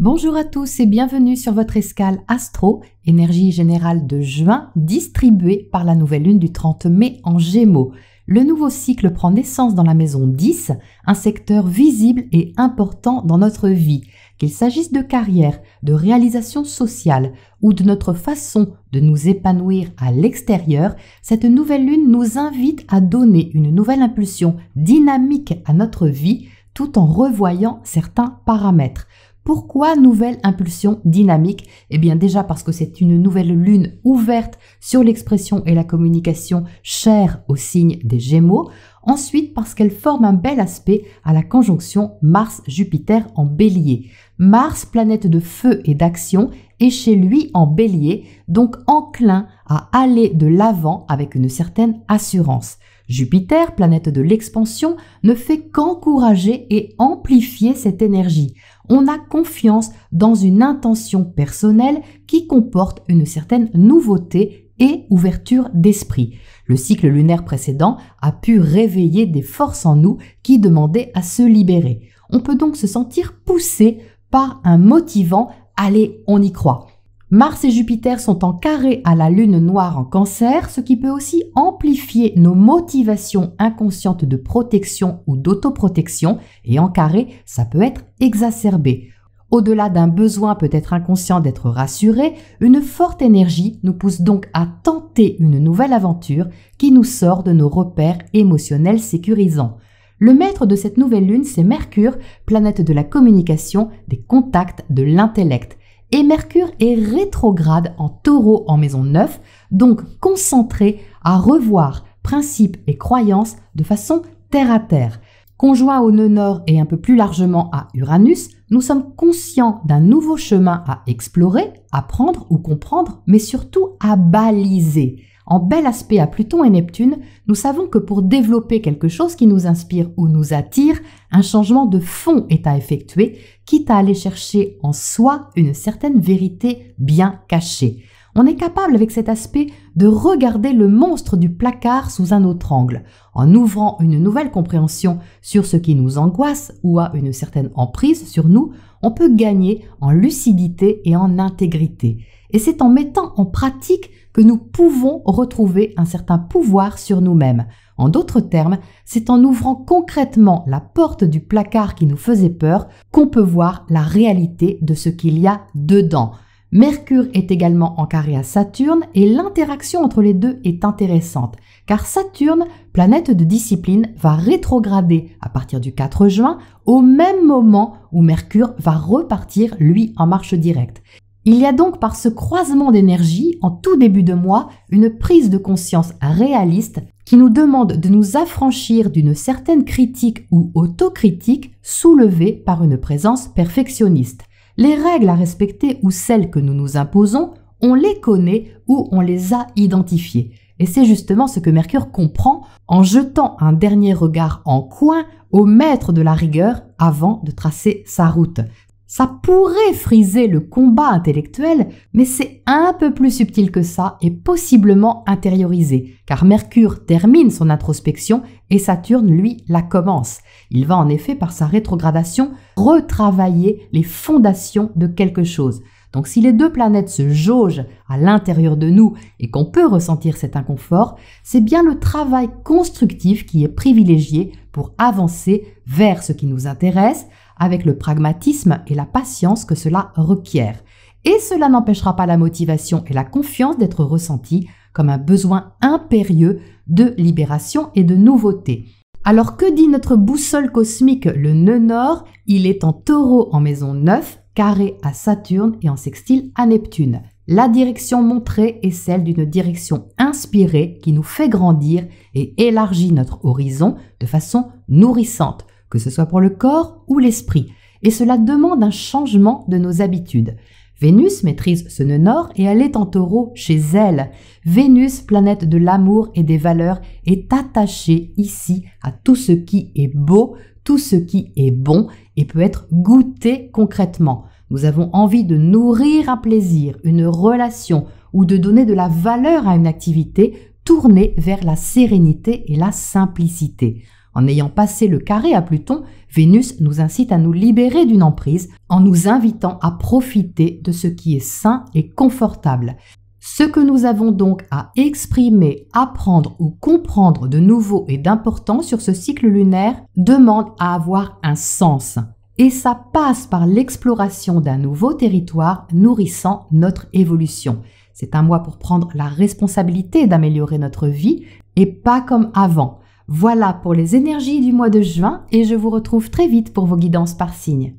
Bonjour à tous et bienvenue sur votre escale Astro, énergie générale de juin distribuée par la nouvelle lune du 30 mai en Gémeaux. Le nouveau cycle prend naissance dans la maison 10, un secteur visible et important dans notre vie. Qu'il s'agisse de carrière, de réalisation sociale ou de notre façon de nous épanouir à l'extérieur, cette nouvelle lune nous invite à donner une nouvelle impulsion dynamique à notre vie tout en revoyant certains paramètres. Pourquoi nouvelle impulsion dynamique? Eh bien déjà parce que c'est une nouvelle lune ouverte sur l'expression et la communication chère au signe des Gémeaux. Ensuite parce qu'elle forme un bel aspect à la conjonction Mars-Jupiter en Bélier. Mars, planète de feu et d'action, est chez lui en Bélier, donc enclin à aller de l'avant avec une certaine assurance. Jupiter, planète de l'expansion, ne fait qu'encourager et amplifier cette énergie. On a confiance dans une intention personnelle qui comporte une certaine nouveauté et ouverture d'esprit. Le cycle lunaire précédent a pu réveiller des forces en nous qui demandaient à se libérer. On peut donc se sentir poussé par un motivant « allez, on y croit ». Mars et Jupiter sont en carré à la lune noire en Cancer, ce qui peut aussi amplifier nos motivations inconscientes de protection ou d'autoprotection, et en carré, ça peut être exacerbé. Au-delà d'un besoin peut-être inconscient d'être rassuré, une forte énergie nous pousse donc à tenter une nouvelle aventure qui nous sort de nos repères émotionnels sécurisants. Le maître de cette nouvelle lune, c'est Mercure, planète de la communication, des contacts, de l'intellect. Et Mercure est rétrograde en Taureau en maison 9, donc concentré à revoir principes et croyances de façon terre à terre. Conjoint au nœud nord et un peu plus largement à Uranus, nous sommes conscients d'un nouveau chemin à explorer, apprendre ou comprendre, mais surtout à baliser. En bel aspect à Pluton et Neptune, nous savons que pour développer quelque chose qui nous inspire ou nous attire, un changement de fond est à effectuer, quitte à aller chercher en soi une certaine vérité bien cachée. On est capable avec cet aspect de regarder le monstre du placard sous un autre angle. En ouvrant une nouvelle compréhension sur ce qui nous angoisse ou a une certaine emprise sur nous, on peut gagner en lucidité et en intégrité. Et c'est en mettant en pratique que nous pouvons retrouver un certain pouvoir sur nous-mêmes. En d'autres termes, c'est en ouvrant concrètement la porte du placard qui nous faisait peur qu'on peut voir la réalité de ce qu'il y a dedans. Mercure est également en carré à Saturne et l'interaction entre les deux est intéressante, car Saturne, planète de discipline, va rétrograder à partir du 4 juin, au même moment où Mercure va repartir, lui, en marche directe. Il y a donc par ce croisement d'énergie, en tout début de mois, une prise de conscience réaliste qui nous demande de nous affranchir d'une certaine critique ou autocritique soulevée par une présence perfectionniste. Les règles à respecter ou celles que nous nous imposons, on les connaît ou on les a identifiées. Et c'est justement ce que Mercure comprend en jetant un dernier regard en coin au maître de la rigueur avant de tracer sa route. Ça pourrait friser le combat intellectuel, mais c'est un peu plus subtil que ça et possiblement intériorisé, car Mercure termine son introspection et Saturne, lui, la commence. Il va en effet, par sa rétrogradation, retravailler les fondations de quelque chose. Donc si les deux planètes se jaugent à l'intérieur de nous et qu'on peut ressentir cet inconfort, c'est bien le travail constructif qui est privilégié pour avancer vers ce qui nous intéresse, avec le pragmatisme et la patience que cela requiert. Et cela n'empêchera pas la motivation et la confiance d'être ressentie comme un besoin impérieux de libération et de nouveauté. Alors que dit notre boussole cosmique, le nœud nord? Il est en Taureau en maison 9, carré à Saturne et en sextile à Neptune. La direction montrée est celle d'une direction inspirée qui nous fait grandir et élargit notre horizon de façon nourrissante, que ce soit pour le corps ou l'esprit, et cela demande un changement de nos habitudes. Vénus maîtrise ce nœud nord et elle est en Taureau chez elle. Vénus, planète de l'amour et des valeurs, est attachée ici à tout ce qui est beau, tout ce qui est bon et peut être goûté concrètement. Nous avons envie de nourrir un plaisir, une relation ou de donner de la valeur à une activité tournée vers la sérénité et la simplicité. En ayant passé le carré à Pluton, Vénus nous incite à nous libérer d'une emprise en nous invitant à profiter de ce qui est sain et confortable. Ce que nous avons donc à exprimer, apprendre ou comprendre de nouveau et d'important sur ce cycle lunaire demande à avoir un sens. Et ça passe par l'exploration d'un nouveau territoire nourrissant notre évolution. C'est un mois pour prendre la responsabilité d'améliorer notre vie et pas comme avant. Voilà pour les énergies du mois de juin et je vous retrouve très vite pour vos guidances par signe.